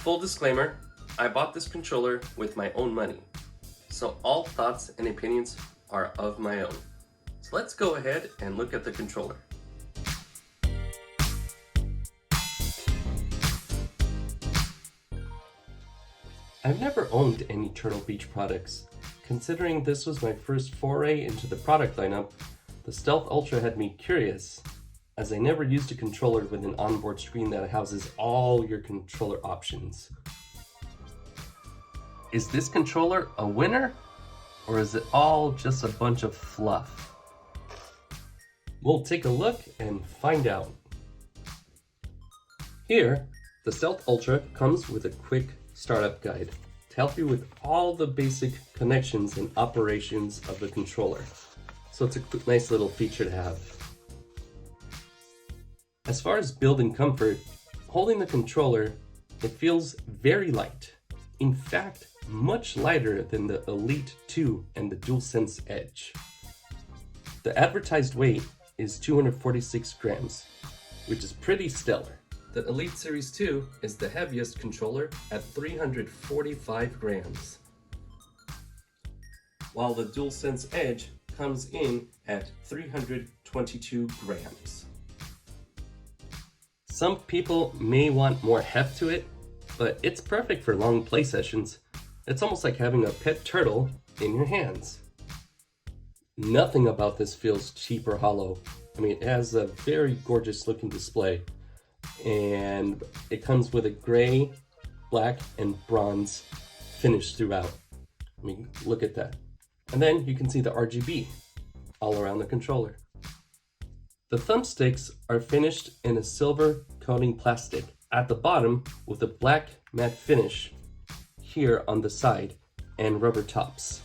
Full disclaimer, I bought this controller with my own money, so all thoughts and opinions are of my own. So let's go ahead and look at the controller. I've never owned any Turtle Beach products. Considering this was my first foray into the product lineup, the Stealth Ultra had me curious, as I never used a controller with an onboard screen that houses all your controller options. Is this controller a winner, or is it all just a bunch of fluff? We'll take a look and find out. Here, the Stealth Ultra comes with a quick startup guide to help you with all the basic connections and operations of the controller. So it's a nice little feature to have. As far as building comfort, holding the controller, it feels very light. In fact, much lighter than the Elite 2 and the DualSense Edge. The advertised weight is 246 grams, which is pretty stellar. The Elite Series 2 is the heaviest controller at 345 grams, while the DualSense Edge comes in at 322 grams. Some people may want more heft to it, but it's perfect for long play sessions. It's almost like having a pet turtle in your hands. Nothing about this feels cheap or hollow. I mean, it has a very gorgeous looking display, and it comes with a gray, black, and bronze finish throughout. I mean, look at that. And then you can see the RGB all around the controller. The thumbsticks are finished in a silver coating plastic at the bottom with a black matte finish here on the side and rubber tops.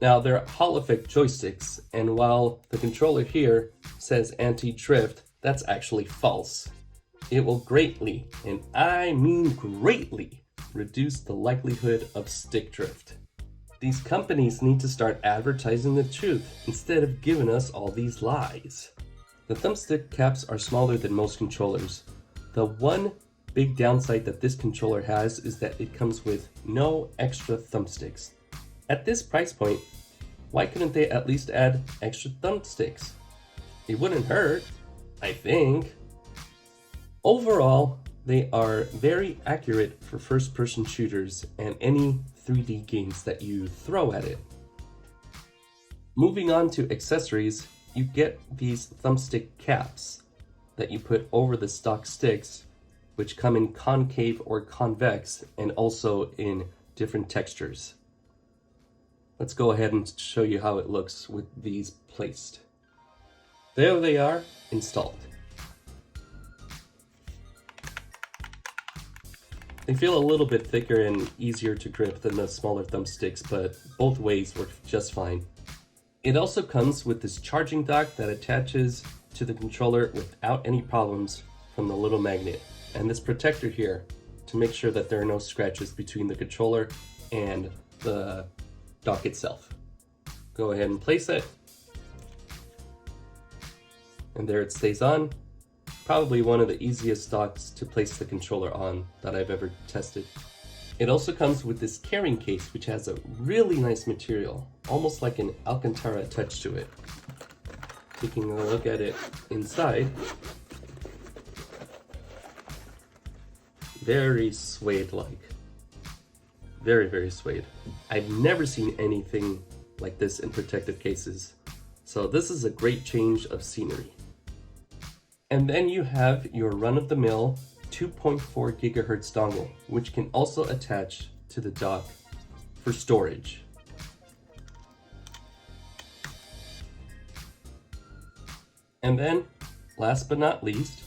Now they're Hall effect joysticks, and while the controller here says anti-drift, that's actually false. It will greatly, and I mean greatly, reduce the likelihood of stick drift. These companies need to start advertising the truth instead of giving us all these lies. The thumbstick caps are smaller than most controllers. The one big downside that this controller has is that it comes with no extra thumbsticks. At this price point, why couldn't they at least add extra thumbsticks? It wouldn't hurt, I think. Overall, they are very accurate for first-person shooters and any 3D games that you throw at it. Moving on to accessories, you get these thumbstick caps that you put over the stock sticks, which come in concave or convex and also in different textures. Let's go ahead and show you how it looks with these placed. There they are, installed. They feel a little bit thicker and easier to grip than the smaller thumbsticks, but both ways work just fine. It also comes with this charging dock that attaches to the controller without any problems from the little magnet, and this protector here to make sure that there are no scratches between the controller and the dock itself. Go ahead and place it, and there it stays on. Probably one of the easiest docks to place the controller on that I've ever tested. It also comes with this carrying case, which has a really nice material, almost like an Alcantara touch to it. Taking a look at it inside, very suede-like. Very, very suede. I've never seen anything like this in protective cases, so this is a great change of scenery. And then you have your run-of-the-mill 2.4 gigahertz dongle, which can also attach to the dock for storage. And then, last but not least,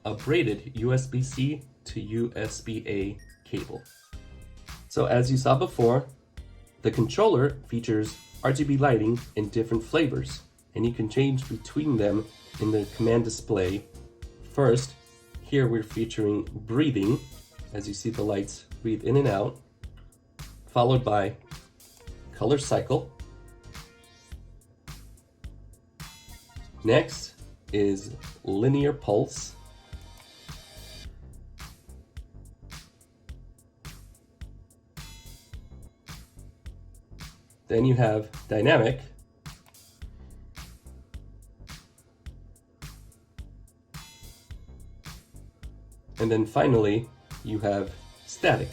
a braided USB-C to USB-A cable. So as you saw before, the controller features RGB lighting in different flavors, and you can change between them in the command display. First, here we're featuring breathing, as you see the lights breathe in and out, followed by color cycle. Next is linear pulse, Then you have dynamic. And then finally, you have static.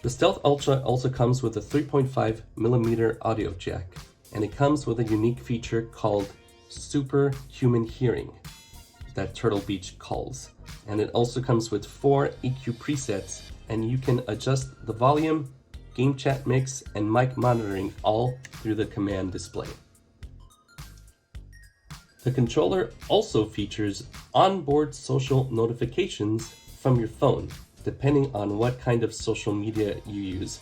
The Stealth Ultra also comes with a 3.5mm audio jack, and it comes with a unique feature called superhuman hearing that Turtle Beach calls. And it also comes with 4 EQ presets, and you can adjust the volume, game chat mix, and mic monitoring all through the command display. The controller also features onboard social notifications from your phone, depending on what kind of social media you use.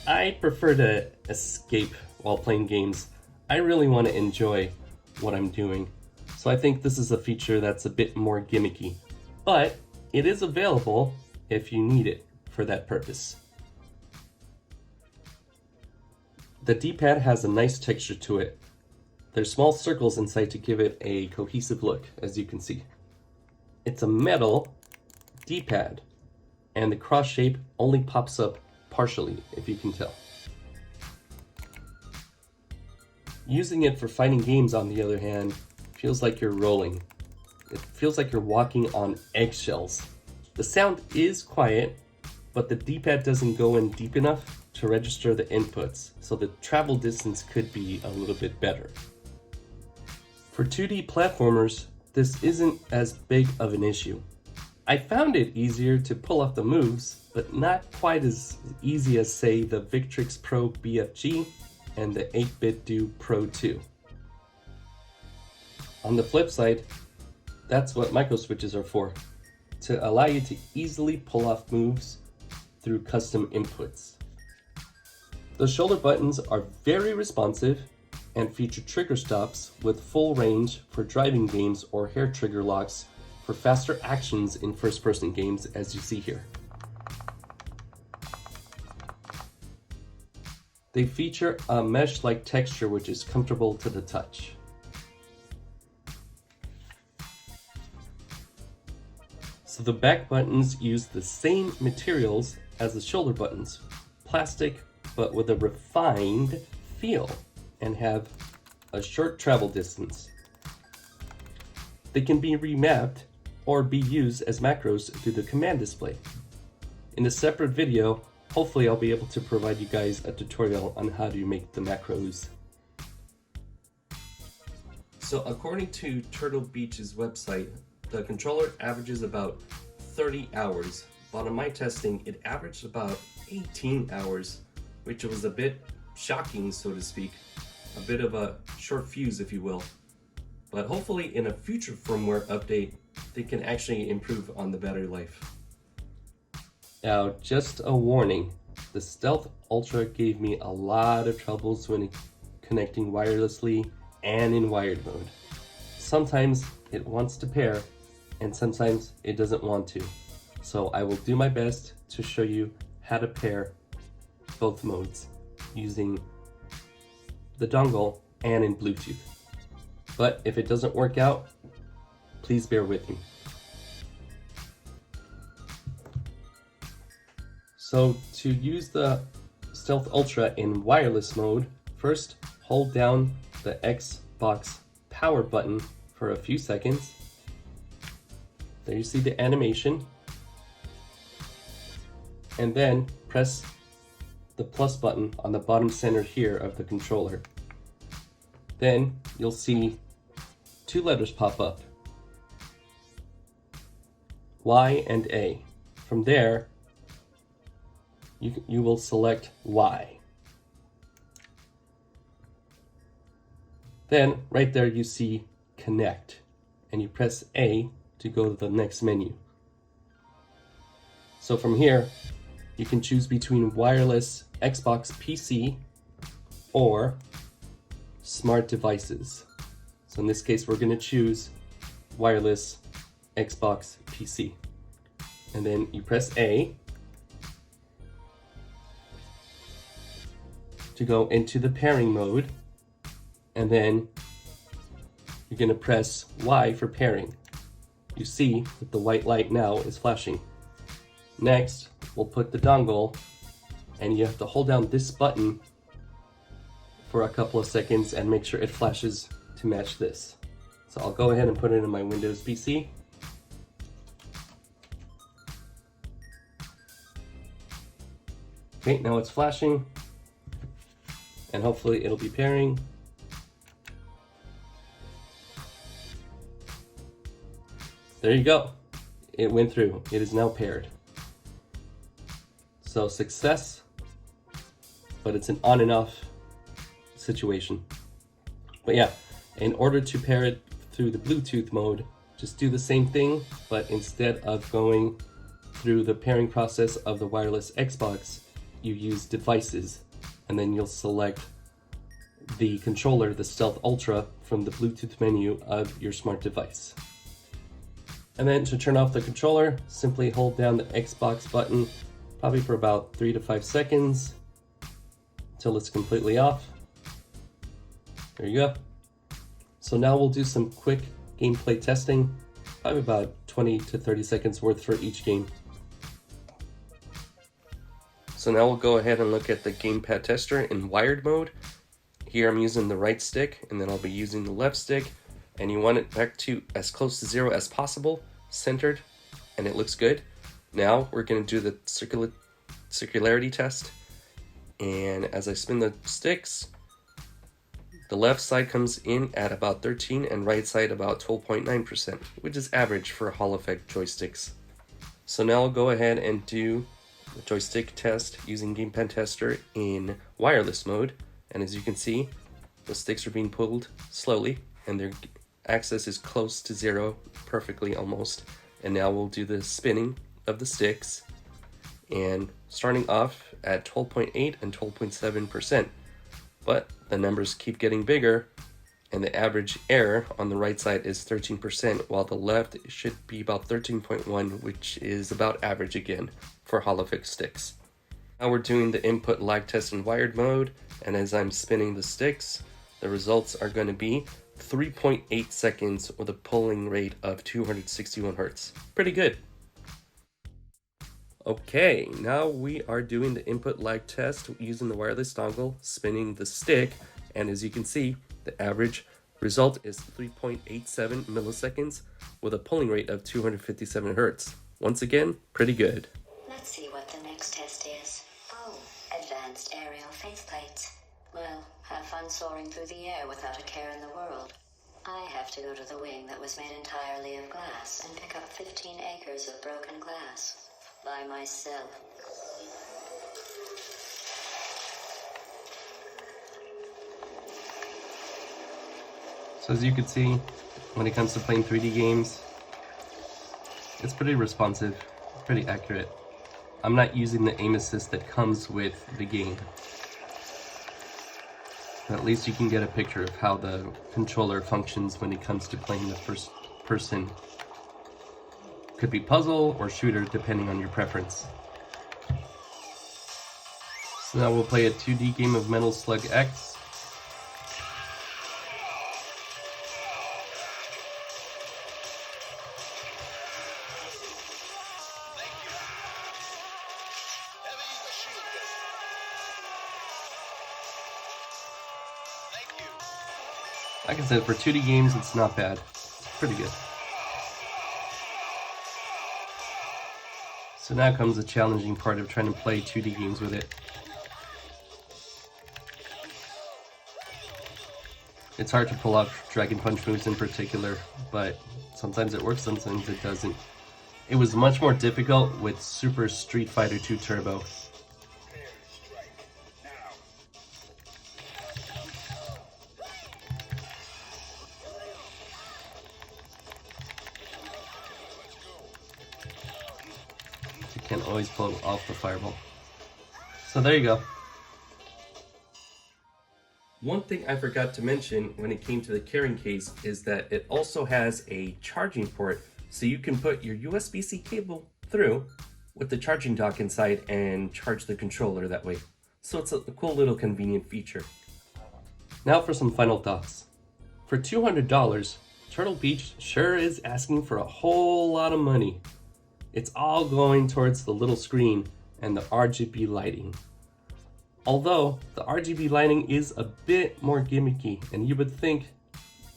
I prefer to escape while playing games. I really want to enjoy what I'm doing, so I think this is a feature that's a bit more gimmicky, but it is available if you need it for that purpose. The D-pad has a nice texture to it. There's small circles inside to give it a cohesive look, as you can see. It's a metal D-pad, and the cross shape only pops up partially, if you can tell. Using it for fighting games, on the other hand, feels like you're rolling. It feels like you're walking on eggshells. The sound is quiet, but the D-pad doesn't go in deep enough to register the inputs, so the travel distance could be a little bit better. For 2D platformers, this isn't as big of an issue. I found it easier to pull off the moves, but not quite as easy as, say, the Victrix Pro BFG and the 8BitDo Pro 2. On the flip side, that's what microswitches are for, to allow you to easily pull off moves through custom inputs. The shoulder buttons are very responsive and feature trigger stops with full range for driving games or hair trigger locks for faster actions in first-person games, as you see here. They feature a mesh-like texture which is comfortable to the touch. So the back buttons use the same materials as the shoulder buttons, plastic but with a refined feel, and have a short travel distance. They can be remapped or be used as macros through the command display. In a separate video, hopefully I'll be able to provide you guys a tutorial on how to make the macros. So according to Turtle Beach's website, the controller averages about 30 hours, but on my testing it averaged about 18 hours, which was a bit shocking, so to speak. A bit of a short fuse, if you will. But hopefully in a future firmware update, they can actually improve on the battery life. Now, just a warning, the Stealth Ultra gave me a lot of troubles when connecting wirelessly and in wired mode. Sometimes it wants to pair, and sometimes it doesn't want to. So I will do my best to show you how to pair both modes using the dongle and in Bluetooth. But if it doesn't work out, please bear with me. So to use the Stealth Ultra in wireless mode, first hold down the Xbox power button for a few seconds. There you see the animation. And then press the plus button on the bottom center here of the controller. Then you'll see 2 letters pop up, Y and A. From there, you will select Y. Then right there you see connect, and you press A to go to the next menu. So from here, you can choose between wireless Xbox PC or smart devices. So in this case, we're going to choose wireless Xbox PC. And then you press A to go into the pairing mode. And then you're going to press Y for pairing. You see that the white light now is flashing. Next, we'll put the dongle, and you have to hold down this button for a couple of seconds and make sure it flashes to match this. So I'll go ahead and put it in my Windows PC. Okay, now it's flashing, and hopefully it'll be pairing. There you go. It went through. It is now paired. So success, but it's an on and off situation. But yeah, in order to pair it through the Bluetooth mode, just do the same thing, but instead of going through the pairing process of the wireless Xbox, you use devices, and then you'll select the controller, the Stealth Ultra, from the Bluetooth menu of your smart device. And then to turn off the controller, simply hold down the Xbox button, probably for about 3 to 5 seconds, until it's completely off. There you go. So now we'll do some quick gameplay testing, probably about 20 to 30 seconds worth for each game. So now we'll go ahead and look at the gamepad tester in wired mode. Here I'm using the right stick, and then I'll be using the left stick, and you want it back to as close to 0 as possible, centered, and it looks good. Now we're going to do the circularity test, and as I spin the sticks, the left side comes in at about 13 and right side about 12.9%, which is average for Hall Effect joysticks. So now I'll go ahead and do the joystick test using Gamepad Tester in wireless mode, and as you can see, the sticks are being pulled slowly and their axis is close to 0, perfectly almost. And now we'll do the spinning of the sticks, and starting off at 12.8 and 12.7%, but the numbers keep getting bigger, and the average error on the right side is 13%, while the left should be about 13.1, which is about average again for Hall Effect sticks. Now we're doing the input lag test in wired mode, and as I'm spinning the sticks, the results are going to be 3.8 seconds with a pulling rate of 261 Hertz. Pretty good. Okay, now we are doing the input lag test using the wireless dongle, spinning the stick, and as you can see, the average result is 3.87 milliseconds with a pulling rate of 257 Hertz. Once again, pretty good. Let's see what the next test is. Oh, advanced aerial faceplates. Well, have fun soaring through the air without a care in the world. I have to go to the wing that was made entirely of glass and pick up 15 acres of broken glass. By myself. So as you can see, when it comes to playing 3D games, it's pretty responsive, pretty accurate. I'm not using the aim assist that comes with the game, but at least you can get a picture of how the controller functions when it comes to playing the first person. Could be puzzle or shooter, depending on your preference. So now we'll play a 2D game of Metal Slug X. Like I said, for 2D games, it's not bad. It's pretty good. So now comes the challenging part of trying to play 2D games with it. It's hard to pull off Dragon Punch moves in particular, but sometimes it works, sometimes it doesn't. It was much more difficult with Super Street Fighter 2 Turbo. Can't always pull off the fireball. So there you go. One thing I forgot to mention when it came to the carrying case is that it also has a charging port, so you can put your USB-C cable through with the charging dock inside and charge the controller that way. So it's a cool little convenient feature. Now for some final thoughts. For $200, Turtle Beach sure is asking for a whole lot of money. it's all going towards the little screen and the RGB lighting. Although the RGB lighting is a bit more gimmicky, and you would think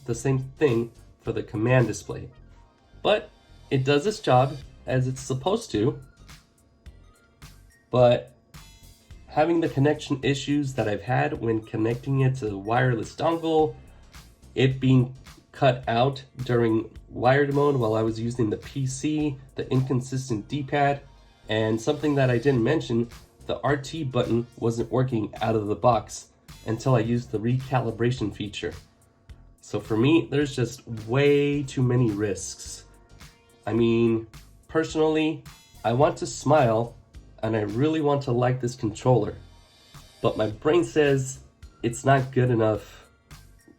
the same thing for the command display. But it does its job as it's supposed to. But having the connection issues that I've had when connecting it to the wireless dongle, it being cut out during wired mode while I was using the PC, the inconsistent D-pad, and something that I didn't mention, the RT button wasn't working out of the box until I used the recalibration feature. So for me, there's just way too many risks. I mean, personally, I want to smile and I really want to like this controller, but my brain says it's not good enough,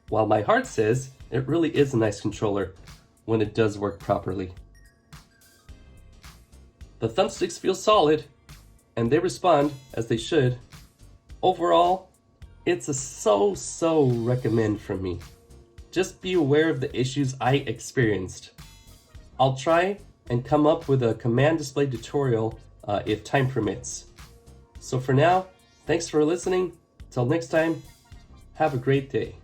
while my heart says it really is a nice controller when it does work properly. The thumbsticks feel solid, and they respond as they should. Overall, it's a so recommend from me. Just be aware of the issues I experienced. I'll try and come up with a command display tutorial if time permits. So for now, thanks for listening. Till next time, have a great day.